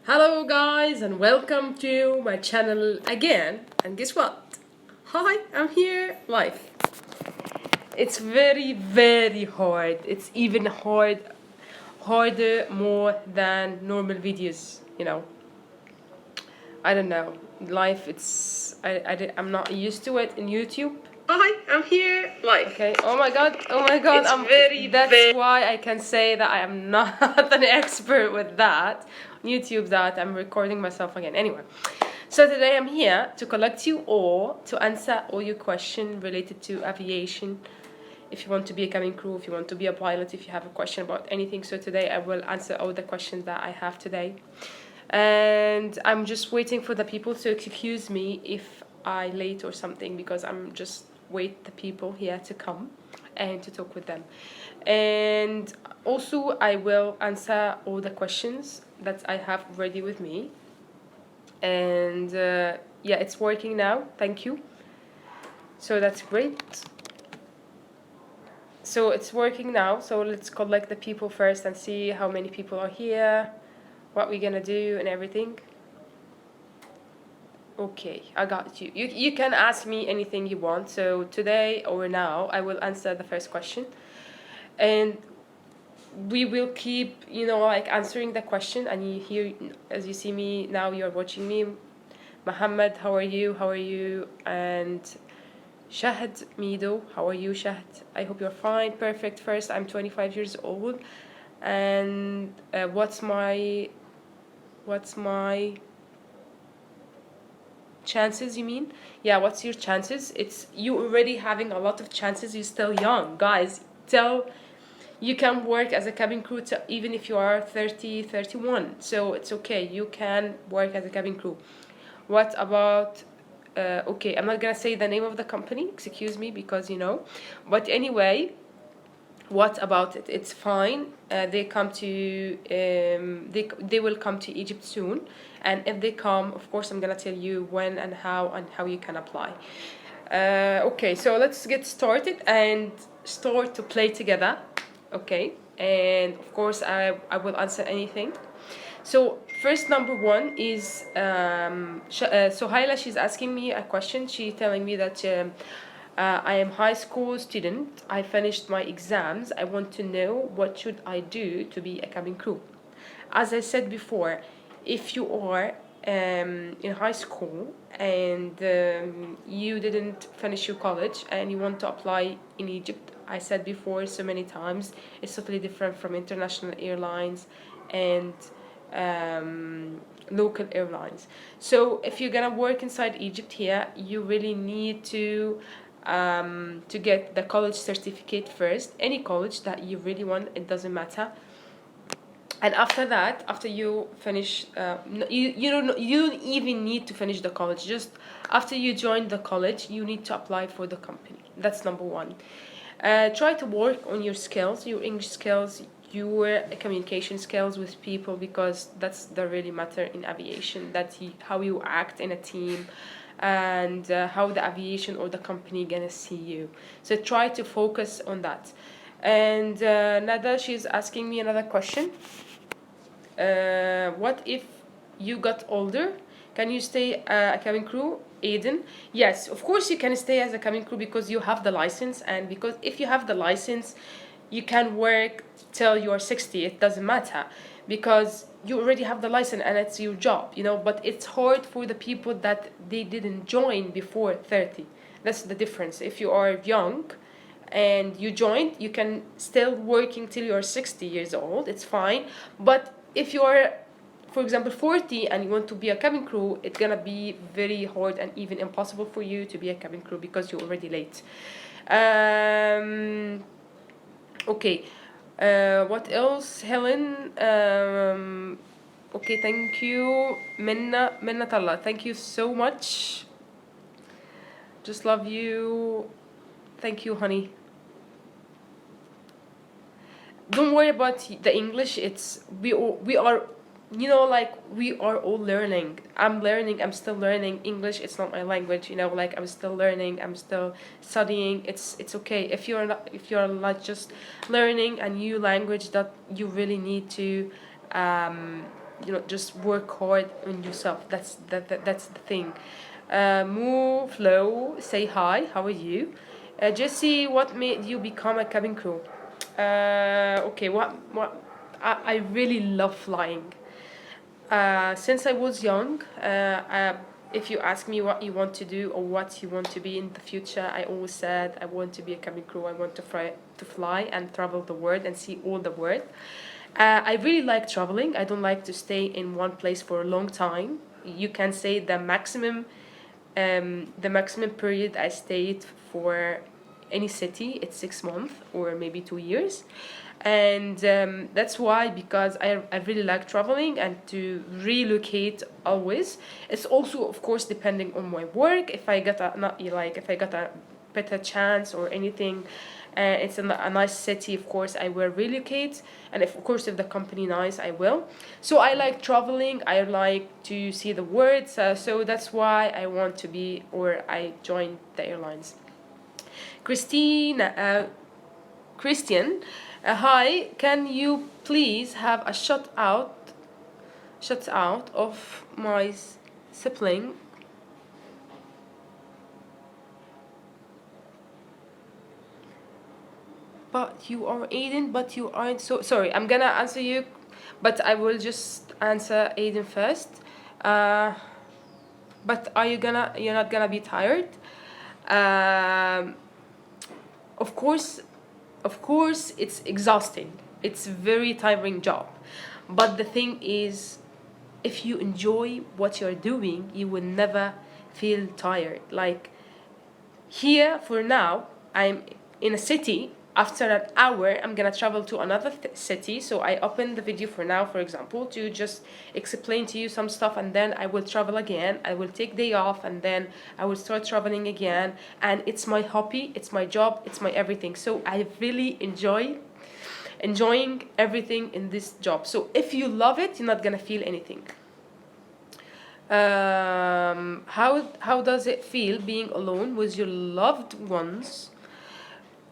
Hello guys and welcome to my channel again, and guess what? Hi, I'm here live. It's very hard. It's even harder more than normal videos, I don't know. Life, I'm not used to it in YouTube. Hi, I'm here live. Okay. Oh my god. That's why I can say that I am not an expert with that. YouTube, that I'm recording myself again. Anyway, so today I'm here to collect you all, to answer all your questions related to aviation. If you want to be a cabin crew, if you want to be a pilot, if you have a question about anything. So today I will answer all the questions that I have today. And I'm just waiting for the people to excuse me if I late or something, because I'm just wait the people here to come and to talk with them. And also I will answer all the questions that I have ready with me. And yeah, it's working now. Thank you. So that's great. So it's working now. So let's collect the people first and see how many people are here, what we're gonna do and everything. Okay, I got you. You can ask me anything you want. So today or now I will answer the first question, and we will keep like answering the question. And you hear, as you see me now, you're watching me. Muhammad, how are you? And Shahad Mido, how are you, Shahad? I hope you're fine. Perfect. First, I'm 25 years old, and what's my chances, you mean? Yeah, what's your chances? It's you already having a lot of chances. You're still young, guys. You can work as a cabin crew even if you are 30, 31. So it's okay. You can work as a cabin crew. What about okay, I'm not gonna say the name of the company, excuse me, because but anyway, what about it? It's fine. They come to they will come to Egypt soon, and if they come, of course, I'm gonna tell you when and how you can apply. Okay, so let's get started and start to play together. Okay, and of course I will answer anything. So first, number one is Sohaila. She's asking me a question. She's telling me that I am high school student. I finished my exams. I want to know what should I do to be a cabin crew. As I said before, if you are in high school and you didn't finish your college and you want to apply in Egypt, I said before so many times, it's totally different from international airlines and local airlines. So if you're gonna work inside Egypt here, you really need to get the college certificate first. Any college that you really want, it doesn't matter. And after that, after you finish, you don't even need to finish the college. Just after you join the college, you need to apply for the company. That's number one. Try to work on your skills, your English skills, your communication skills with people, because that's the really matter in aviation. How you act in a team, and how the aviation or the company gonna see you. So try to focus on that. And Nada, she's asking me another question. What if you got older? Can you stay a cabin crew? Aiden, yes, of course you can stay as a cabin crew because you have the license, and because if you have the license, you can work till you're 60. It doesn't matter because you already have the license and it's your job, But it's hard for the people that they didn't join before 30. That's the difference. If you are young and you joined, you can still working till you're 60 years old. It's fine. But if you are, for example, 40 and you want to be a cabin crew, it's gonna be very hard and even impossible for you to be a cabin crew because you're already late. Okay. What else, Helen? Okay, thank you, Minna Talla. Thank you so much. Just love you. Thank you, honey. Don't worry about the English. We are like we are all learning. I'm still learning English. It's not my language, like I'm still learning, I'm still studying. It's okay if you're not just learning a new language that you really need to just work hard on yourself. That's the thing. Move Flo, say hi, how are you? Jesse, what made you become a cabin crew? Okay, I really love flying. Since I was young, if you ask me what you want to do or what you want to be in the future, I always said I want to be a cabin crew. I want to fly and travel the world and see all the world. I really like traveling. I don't like to stay in one place for a long time. You can say the maximum period I stayed for any city, it's 6 months or maybe 2 years. And that's why, because I really like traveling and to relocate always. It's also, of course, depending on my work. If I got if I got a better chance or anything, it's a nice city, of course I will relocate. And of course, if the company nice, I will. So I like traveling, I like to see the world, so that's why I want to be, or I joined the airlines. Christian, hi, can you please have a shout out of my sibling? But you are Aiden, but you aren't. So sorry, I'm gonna answer you, but I will just answer Aiden first. But you're not gonna be tired? Um, of course, it's exhausting. It's a very tiring job. But the thing is, if you enjoy what you're doing, you will never feel tired. Like here for now, I'm in a city. After an hour, I'm gonna travel to another city. So I open the video for now, for example, to just explain to you some stuff, and then I will travel again. I will take day off, and then I will start traveling again. And it's my hobby, it's my job, it's my everything. So I really enjoying everything in this job. So if you love it, you're not gonna feel anything. How does it feel being alone with your loved ones?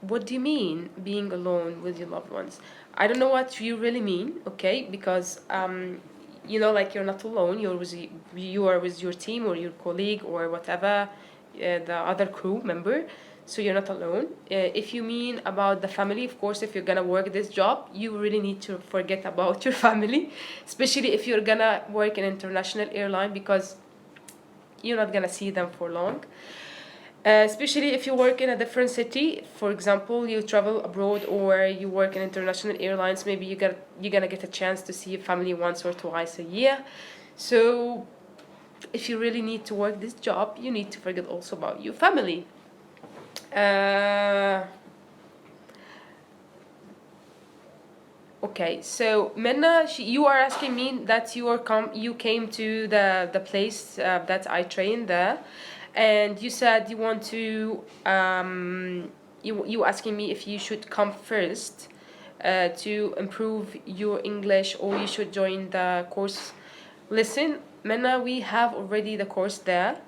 What do you mean being alone with your loved ones? I don't know what you really mean, okay? Because like you're not alone. You are with your team or your colleague or whatever, the other crew member. So you're not alone. If you mean about the family, of course, if you're gonna work this job, you really need to forget about your family, especially if you're gonna work in international airline, because you're not gonna see them for long. Especially if you work in a different city, for example, you travel abroad or you work in international airlines, maybe you're gonna get a chance to see your family once or twice a year. So if you really need to work this job, you need to forget also about your family. Okay, so Minna, you are asking me that you came to the place that I trained there, and you said you want to you asking me if you should come first to improve your English, or you should join the course. Listen, Minna, we have already the course there.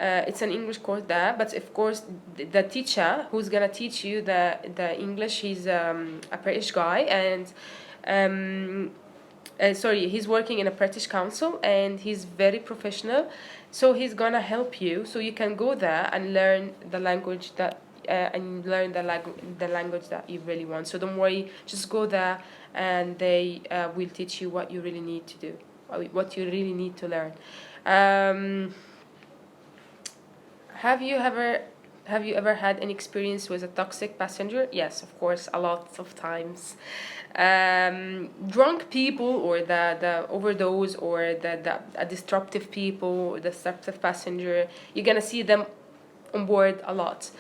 It's an English course there, but of course the teacher who's gonna teach you the English, he's a British guy, and he's working in a British council, and he's very professional. So he's gonna help you, so you can go there and learn the language that the language that you really want. So don't worry, just go there, and they will teach you what you really need to do, what you really need to learn. Have you ever had any experience with a toxic passenger? Yes, of course, a lot of times. Drunk people, or the overdose, or the disruptive people, the disruptive passenger, you're gonna see them on board a lot.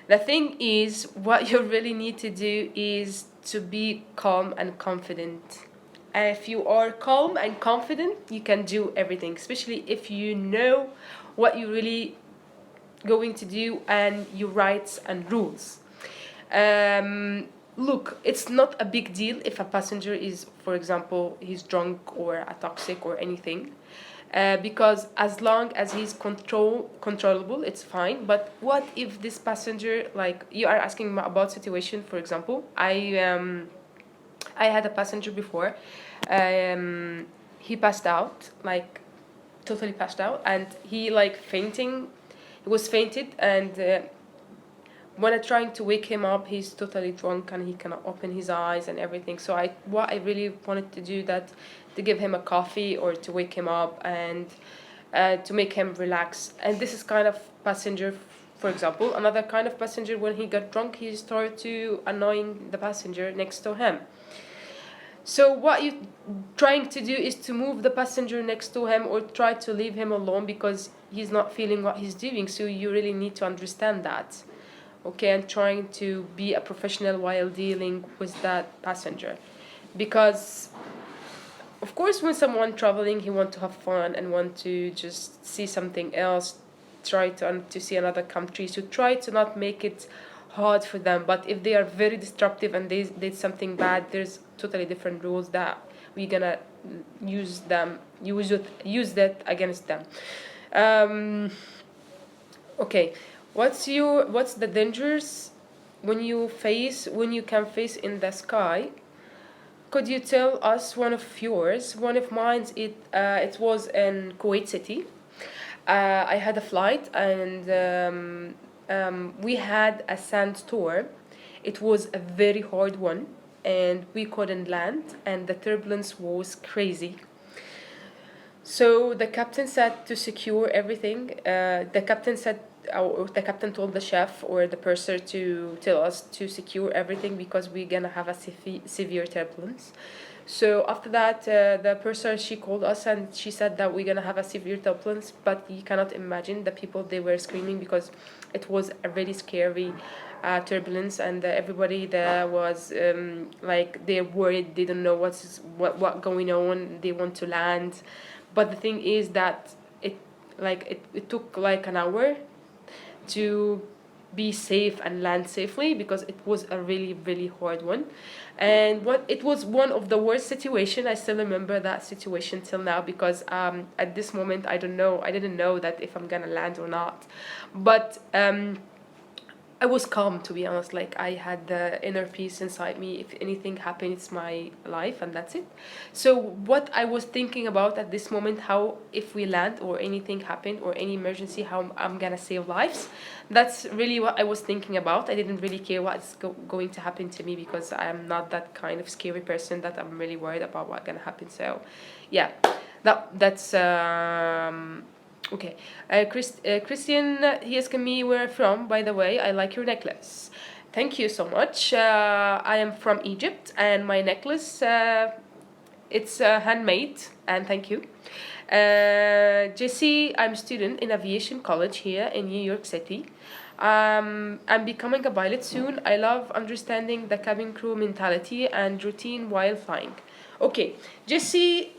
The thing is, what you really need to do is to be calm and confident. And if you are calm and confident, you can do everything, especially if you know what you really going to do and your rights and rules. Look, it's not a big deal if a passenger is, for example, he's drunk or a toxic or anything, because as long as he's controllable, it's fine. But what if this passenger, like you are asking about situation, for example, I had a passenger before. he passed out, like totally passed out, and he like fainting. He was fainted, and when I'm trying to wake him up, he's totally drunk and he cannot open his eyes and everything. So what I really wanted to do that to give him a coffee or to wake him up and to make him relax. And this is kind of passenger, for example. Another kind of passenger, when he got drunk, he started to annoying the passenger next to him. So what you trying to do is to move the passenger next to him or try to leave him alone because he's not feeling what he's doing. So you really need to understand that. Okay, and trying to be a professional while dealing with that passenger. Because of course when someone traveling, he want to have fun and want to just see something else, try to see another country. So try to not make it hard for them. But if they are very disruptive and they did something bad, there's totally different rules that we're gonna use that against them. Okay, what's the dangers when you can face in the sky? Could you tell us one of yours? One of mine, it was in Kuwait City. I had a flight, and we had a sandstorm. It was a very hard one, and we couldn't land, and the turbulence was crazy. So the captain said to secure everything. The captain told the chef or the purser to tell us to secure everything because we're gonna have a severe turbulence. So after that, the purser, she called us and she said that we're gonna have a severe turbulence. But you cannot imagine the people, they were screaming because it was a really scary turbulence, and everybody there was like they're worried, they don't know what going on, they want to land. But the thing is that it took like an hour to be safe and land safely because it was a really, really hard one. And it was one of the worst situation. I still remember that situation till now because at this moment I didn't know that if I'm gonna land or not. But I was calm, to be honest. Like, I had the inner peace inside me. If anything happened, it's my life and that's it. So what I was thinking about at this moment, how if we land or anything happened or any emergency, how I'm gonna save lives. That's really what I was thinking about. I didn't really care what's going to happen to me because I'm not that kind of scary person that I'm really worried about what's gonna happen. So yeah, that's okay. Christian, he asked me where I'm from. By the way, I like your necklace. Thank you so much. I am from Egypt, and my necklace, it's handmade, and thank you. Jessie, I'm a student in aviation college here in New York City. I'm becoming a pilot soon. I love understanding the cabin crew mentality and routine while flying. Okay, Jessie,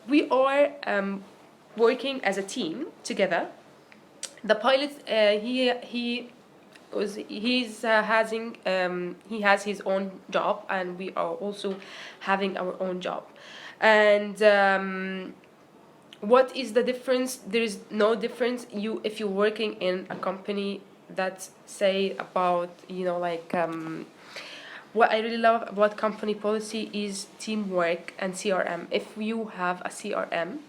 we are working as a team together. The pilot, he has his own job, and we are also having our own job. And what is the difference? There is no difference. If you're working in a company that say about what I really love about company policy is teamwork and CRM. If you have a CRM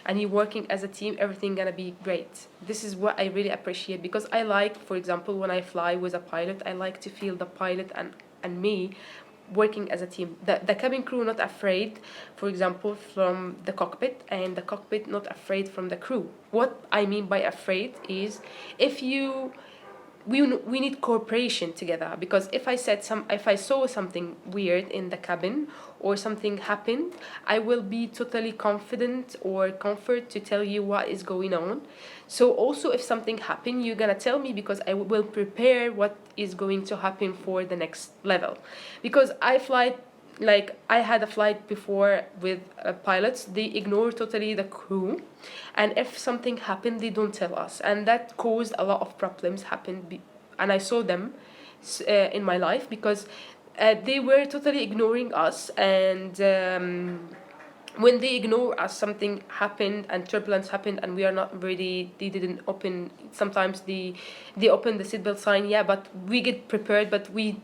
and you're working as a team, everything gonna be great. This is what I really appreciate because I like, for example, when I fly with a pilot, I like to feel the pilot and me working as a team. The cabin crew not afraid, for example, from the cockpit, and the cockpit not afraid from the crew. What I mean by afraid is we need cooperation together, because if I saw something weird in the cabin or something happened, I will be totally confident or comfort to tell you what is going on. So also if something happened, you're gonna tell me, because I will prepare what is going to happen for the next level. Because I had a flight before with pilots, they ignore totally the crew, and if something happened, they don't tell us, and that caused a lot of problems happen. And I saw them in my life, because they were totally ignoring us, and when they ignore us, something happened and turbulence happened and we are not ready. They didn't open, sometimes they open the seatbelt sign, yeah, but we get prepared, but we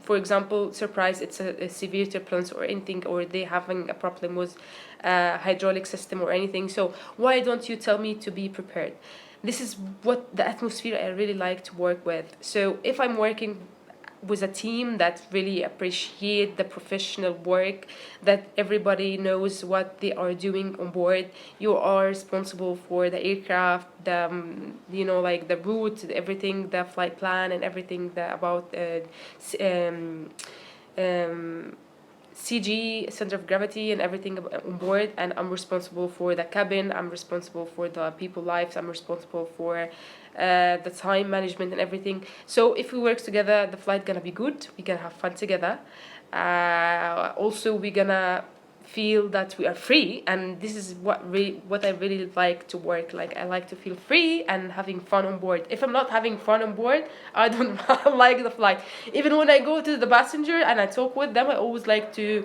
for example, surprise, it's a severe turbulence or anything, or they having a problem with hydraulic system or anything. So why don't you tell me to be prepared? This is what the atmosphere I really like to work with. So if I'm working with a team that really appreciate the professional work, that everybody knows what they are doing on board, you are responsible for the aircraft, the like the route, everything, the flight plan and everything about CG, center of gravity, and everything on board. And I'm responsible for the cabin, I'm responsible for the people lives, I'm responsible for the time management and everything. So if we work together, the flight gonna be good, we can have fun together. Also we're gonna feel that we are free, and this is what I really like to work. Like, I like to feel free and having fun on board. If I'm not having fun on board, I don't like the flight. Even when I go to the passenger and I talk with them, I always like to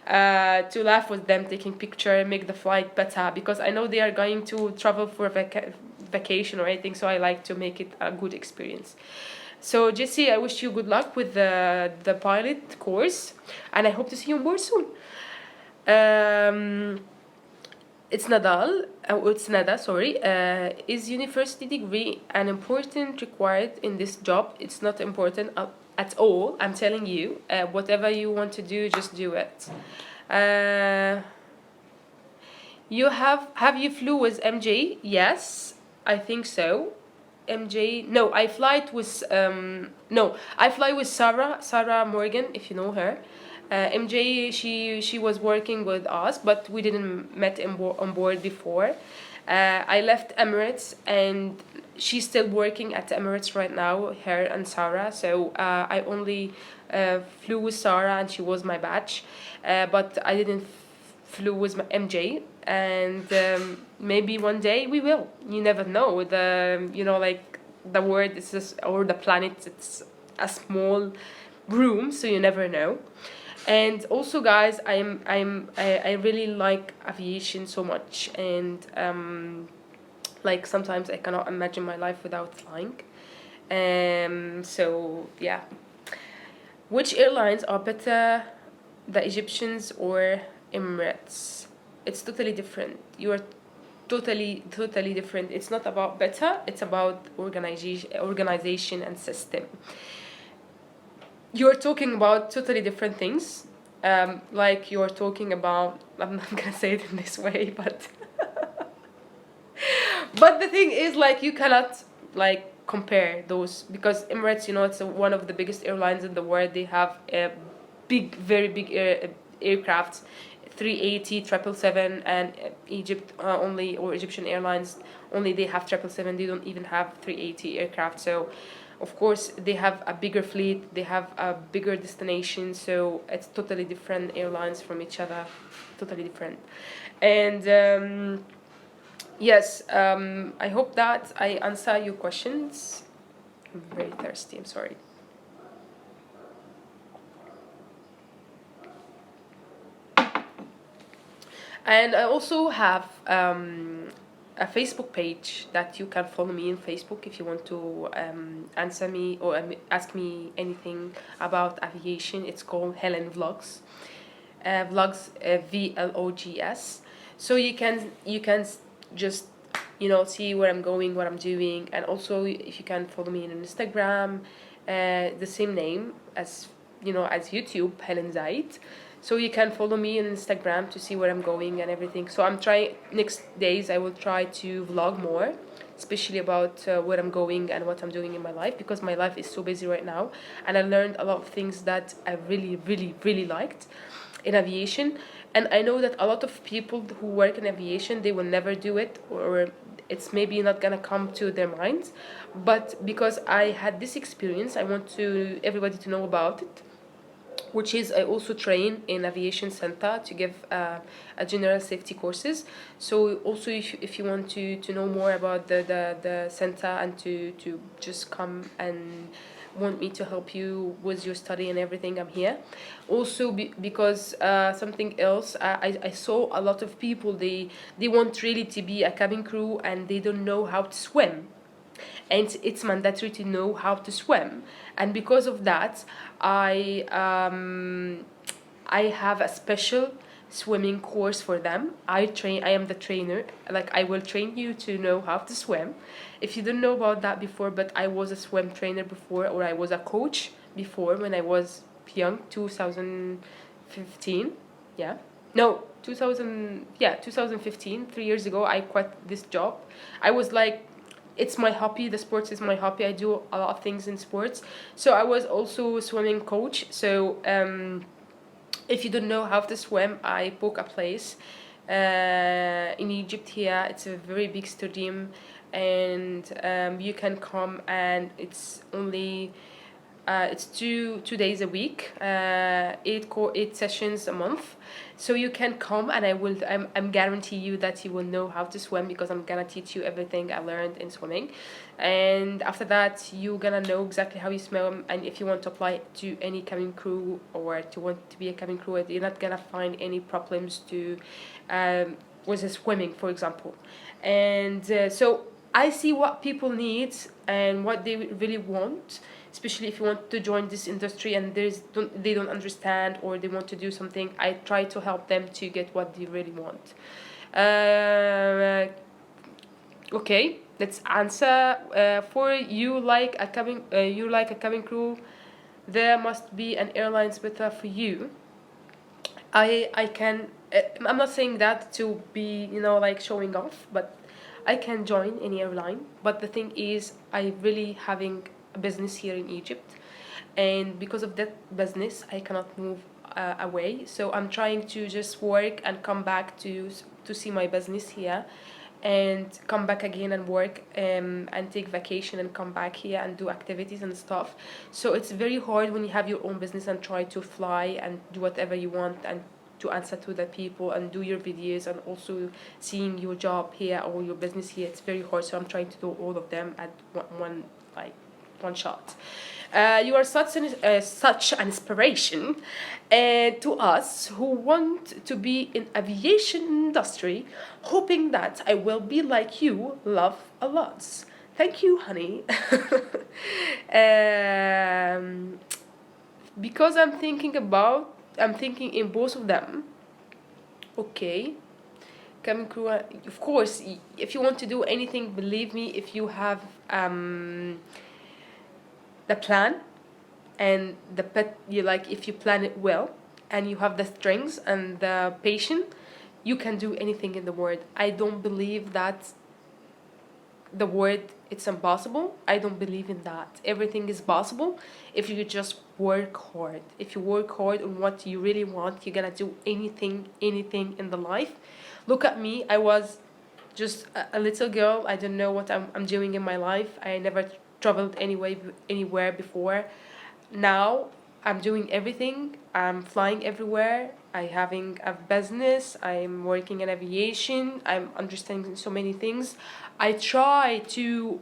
laugh with them, taking picture, make the flight better, because I know they are going to travel for a vacation or anything, so I like to make it a good experience. So Jesse, I wish you good luck with the pilot course, and I hope to see you on board soon. It's Nada, sorry. Is university degree an important required in this job? It's not important at all. I'm telling you, whatever you want to do, just do it. You have you flew with MJ? Yes, I think so. MJ, no, I fly with Sarah Morgan, if you know her. MJ, she was working with us, but we didn't met on board before. I left Emirates, and she's still working at Emirates right now, her and Sarah. So I only flew with Sarah, and she was my batch, but I didn't flew with MJ. And maybe one day we will. You never know. Like the world is just, or the planet, it's a small room, so you never know. And also, guys, I really like aviation so much, and like sometimes I cannot imagine my life without flying. So yeah, which airlines are better, the Egyptians or Emirates? It's totally different. You are totally different. It's not about better, it's about organization and system. You're talking about totally different things. Like you're talking about, I'm not gonna say it in this way, but but the thing is, like, you cannot like compare those, because Emirates, it's one of the biggest airlines in the world. They have a very big aircraft, 380, 777, and Egypt only, or Egyptian Airlines only, they have 777. They don't even have 380 aircraft. So of course they have a bigger fleet, they have a bigger destination, so it's totally different airlines from each other, totally different. And yes, I hope that I answer your questions. I'm very thirsty, I'm sorry. And I also have a Facebook page that you can follow me in Facebook if you want to answer me or ask me anything about aviation. It's called Helen Vlogs. Vlogs, VLOGS. So you can just see where I'm going, what I'm doing, and also if you can follow me on Instagram, the same name as as YouTube, Helen Zaid. So you can follow me on Instagram to see where I'm going and everything. So I'm trying, next days I will try to vlog more, especially about where I'm going and what I'm doing in my life, because my life is so busy right now, and I learned a lot of things that I really liked in aviation. And I know that a lot of people who work in aviation, they will never do it, or it's maybe not gonna come to their minds. But because I had this experience, I want everybody to know about it, which is I also train in aviation center to give a general safety courses. So also if you want to know more about the center and to just come and want me to help you with your study and everything, I'm here. Also because something else, I saw a lot of people, they want really to be a cabin crew and they don't know how to swim. and it's mandatory to know how to swim. And because of that, I have a special swimming course for them. I am the trainer. Like, I will train you to know how to swim. If you don't know about that before, but I was a swim trainer before, or I was a coach before when I was young, 2015. Yeah. No, 2015, 3 years ago, I quit this job. I was like, it's my hobby. The sports is my hobby. I do a lot of things in sports. So I was also a swimming coach. So if you don't know how to swim, I book a place in Egypt here. It's a very big stadium, and you can come, and it's only it's two days a week, eight sessions a month. So you can come, and I'm guarantee you that you will know how to swim, because I'm gonna teach you everything I learned in swimming. And after that, you're gonna know exactly how you swim. And if you want to apply to any cabin crew, or to want to be a cabin crew, you're not gonna find any problems to with the swimming, for example. And so I see what people need and what they really want, especially if you want to join this industry and they don't understand, or they want to do something. I try to help them to get what they really want. Okay, let's answer. For you, like a cabin crew, there must be an airlines better for you. I can. I'm not saying that to be, like, showing off, but I can join any airline. But the thing is, I really having a business here in Egypt, and because of that business, I cannot move away. So I'm trying to just work and come back to see my business here, and come back again and work, and take vacation and come back here and do activities and stuff. So it's very hard when you have your own business and try to fly and do whatever you want, and to answer to the people and do your videos, and also seeing your job here or your business here. It's very hard. So I'm trying to do all of them at one shot. You are such an inspiration to us who want to be in aviation industry, hoping that I will be like you. Love a lot. Thank you, honey. Because I'm thinking in both of them. Okay. Cabin crew, of course, if you want to do anything, believe me, if you have the plan and the pet, if you plan it well and you have the strengths and the patience, you can do anything in the world. I don't believe that the word it's impossible. I don't believe in that. Everything is possible if you just work hard. If you work hard on what you really want, you're gonna do anything in the life. Look at me. I was just a little girl. I don't know what I'm doing in my life. I never traveled anywhere before. Now I'm doing everything. I'm flying everywhere. I'm having a business. I'm working in aviation. I'm understanding so many things. I try to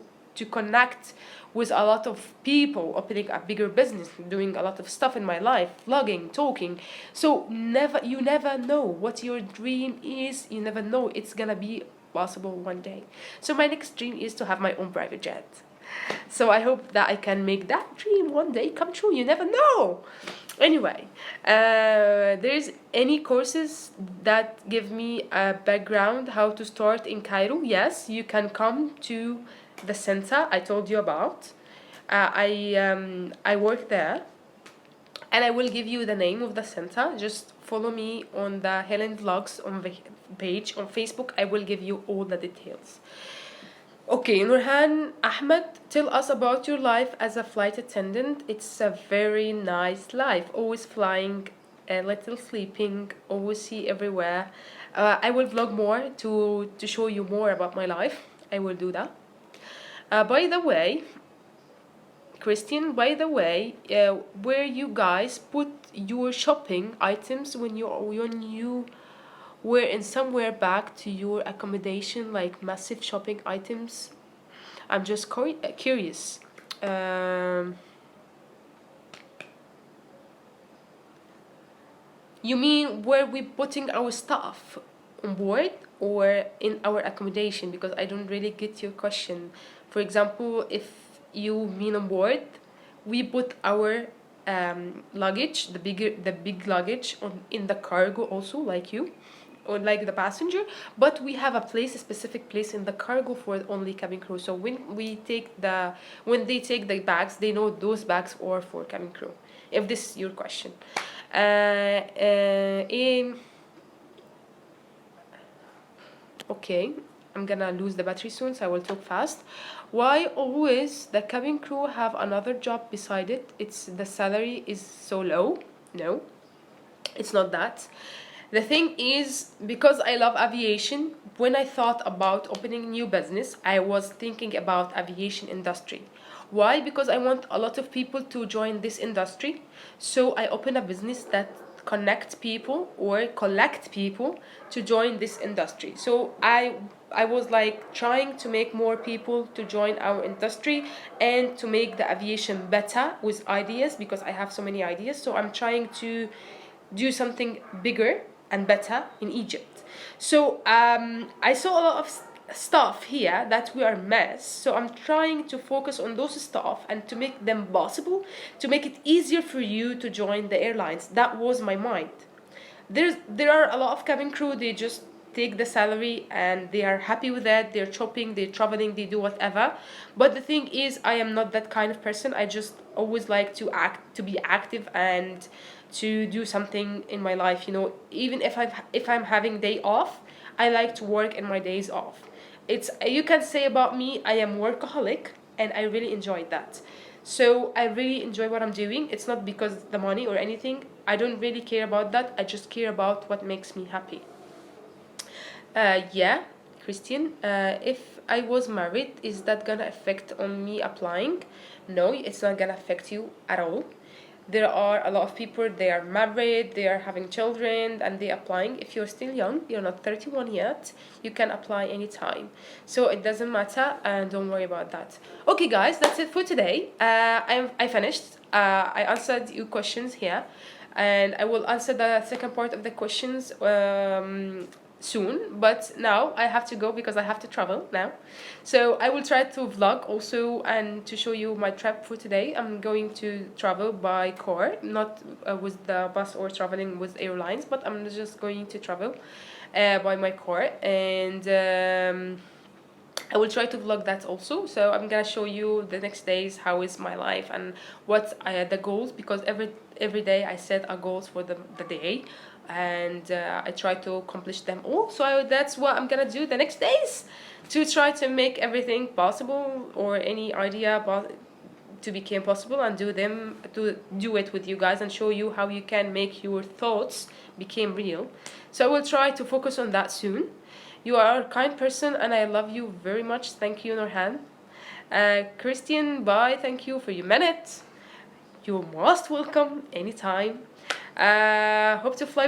connect with a lot of people, opening a bigger business, doing a lot of stuff in my life, vlogging, talking. So you never know what your dream is. You never know it's gonna be possible one day. So my next dream is to have my own private jet. So I hope that I can make that dream one day come true. You never know. Anyway, there's any courses that give me a background how to start in Cairo? Yes, you can come to the center I told you about. I work there, and I will give you the name of the center. Just follow me on the Helen Vlogs on the page on Facebook. I will give you all the details. Okay, Nurhan Ahmed, tell us about your life as a flight attendant. It's a very nice life. Always flying, a little sleeping, always see everywhere. I will vlog more to show you more about my life. I will do that. By the way, Christian, where you guys put your shopping items when you were in somewhere back to your accommodation, like massive shopping items? I'm just curious. You mean where we putting our stuff on board or in our accommodation? Because I don't really get your question. For example, if you mean on board, we put our luggage, the big luggage in the cargo also, like you, or like the passenger, but we have a specific place in the cargo for only cabin crew. So when they take the bags, they know those bags are for cabin crew, if this is your question. Okay, I'm gonna lose the battery soon, so I will talk fast. Why always the cabin crew have another job beside it? It's the salary is so low. No, it's not that. The thing is, because I love aviation, when I thought about opening new business, I was thinking about aviation industry. Why? Because I want a lot of people to join this industry. So I open a business that connect people or collect people to join this industry. So I was like trying to make more people to join our industry and to make the aviation better with ideas, because I have so many ideas. So I'm trying to do something bigger and better in Egypt. So I saw a lot of stuff here that we are mess. So I'm trying to focus on those stuff and to make them possible, to make it easier for you to join the airlines. That was my mind. There are a lot of cabin crew, they just take the salary and they are happy with that. They're shopping, they're traveling, they do whatever. But the thing is, I am not that kind of person. I just always like to be active and to do something in my life. Even if I'm having day off, I like to work in my days off. It's, you can say about me, I am workaholic, and I really enjoy that. So I really enjoy what I'm doing. It's not because the money or anything. I don't really care about that. I just care about what makes me happy. Yeah, Christian. If I was married, is that gonna affect on me applying? No, it's not gonna affect you at all. There are a lot of people, they are married, they are having children, and they applying. If you're still young, you're not 31 yet, you can apply anytime. So it doesn't matter, and don't worry about that. Okay, guys, that's it for today. I finished. I answered your questions here, and I will answer the second part of the questions soon, but now I have to go because I have to travel now. So I will try to vlog also and to show you my trip for today. I'm going to travel by car, not with the bus or traveling with airlines, but I'm just going to travel by my car, and I will try to vlog that also. So I'm gonna show you the next days how is my life and what the goals, because every day I set a goals for the day, and I try to accomplish them all. So that's what I'm gonna do the next days, to try to make everything possible, or any idea to become possible, and to do it with you guys and show you how you can make your thoughts become real. So I will try to focus on that soon. You are a kind person and I love you very much. Thank you, Nurhan. Christian, bye. Thank you for your minute. You're most welcome anytime. Hope to fly with